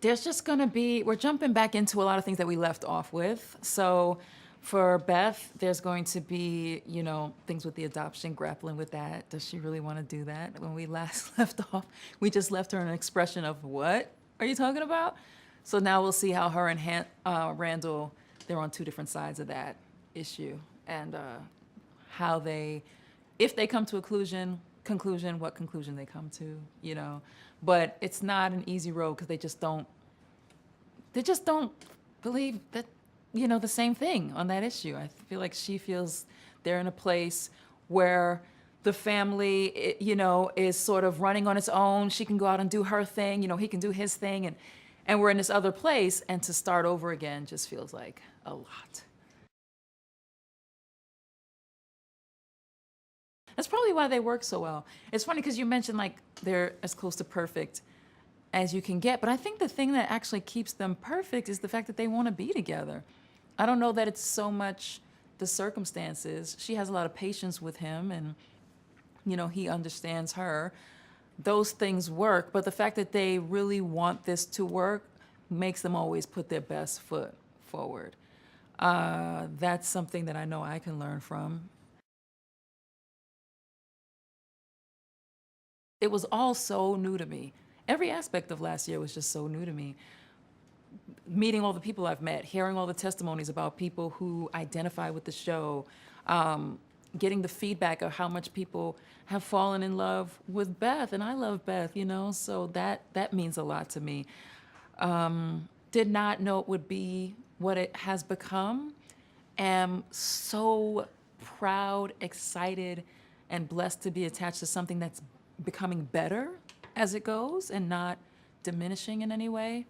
There's just going to be, we're jumping back into a lot of things that we left off with. So for Beth, there's going to be, things with the adoption, grappling with that. Does she really want to do that? When we last left off, we just left her an expression of, what are you talking about? So now we'll see how her and Randall, they're on two different sides of that issue, and how they, if they come to a conclusion, what conclusion they come to. But it's not an easy road because they just don't believe that, the same thing on that issue. I feel like she feels they're in a place where the family, is sort of running on its own. She can go out and do her thing, he can do his thing, and we're in this other place, and to start over again just feels like a lot. That's probably why they work so well. It's funny because you mentioned like they're as close to perfect as you can get, but I think the thing that actually keeps them perfect is the fact that they want to be together. I don't know that it's so much the circumstances. She has a lot of patience with him, and he understands her. Those things work, but the fact that they really want this to work makes them always put their best foot forward. That's something that I know I can learn from. It was all so new to me. Every aspect of last year was just so new to me. Meeting all the people I've met, hearing all the testimonies about people who identify with the show, getting the feedback of how much people have fallen in love with Beth, and I love Beth, so that means a lot to me. Did not know it would be what it has become. Am so proud, excited, and blessed to be attached to something that's becoming better as it goes and not diminishing in any way.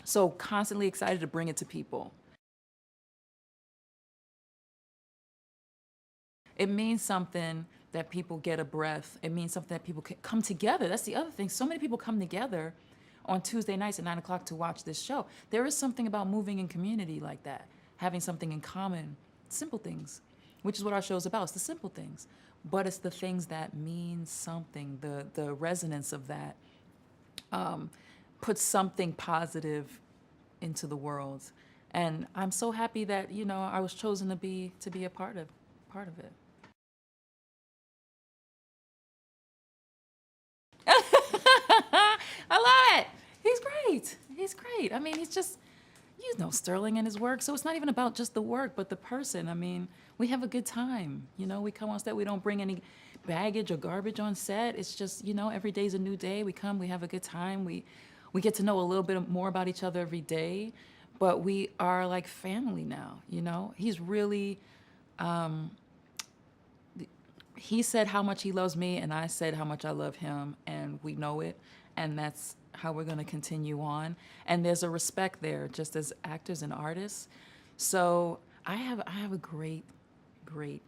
So constantly excited to bring it to people. It means something that people get a breath. It means something that people can come together. That's the other thing. So many people come together on Tuesday nights at 9 o'clock to watch this show. There is something about moving in community like that, having something in common, simple things, which is what our show is about. It's the simple things, but it's the things that mean something. The resonance of that puts something positive into the world, and I'm so happy that I was chosen to be a part of it. I love it. He's great. He's great. I mean, he's just, Sterling and his work. So it's not even about just the work, but the person. I mean, we have a good time. We come on set. We don't bring any baggage or garbage on set. It's just, every day's a new day. We come, we have a good time. We get to know a little bit more about each other every day, but we are like family now. He's really, he said how much he loves me, and I said how much I love him, and we know it, and that's how we're going to continue on. And there's a respect there, just as actors and artists. So I have a great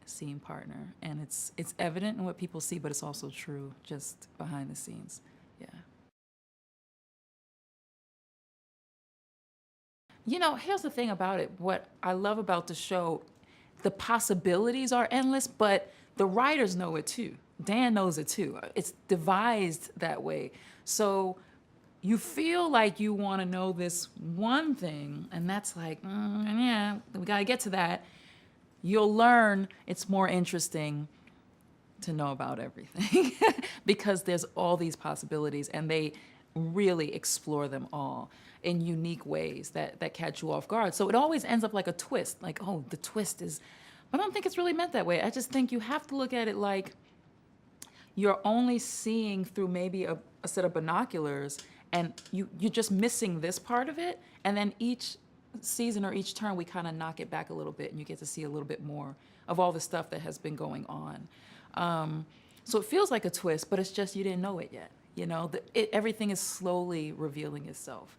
scene partner, and it's evident in what people see, but it's also true just behind the scenes. Yeah. Here's the thing about it. What I love about the show, the possibilities are endless, but the writers know it too. Dan knows it too. It's devised that way. So you feel like you want to know this one thing, and that's like, yeah, we got to get to that. You'll learn it's more interesting to know about everything because there's all these possibilities, and they really explore them all in unique ways that catch you off guard. So it always ends up like a twist, like, oh, the twist is, but I don't think it's really meant that way. I just think you have to look at it like you're only seeing through maybe a set of binoculars, and you're just missing this part of it, and then each season or each turn we kind of knock it back a little bit, and you get to see a little bit more of all the stuff that has been going on. So it feels like a twist, but it's just you didn't know it yet. Everything is slowly revealing itself.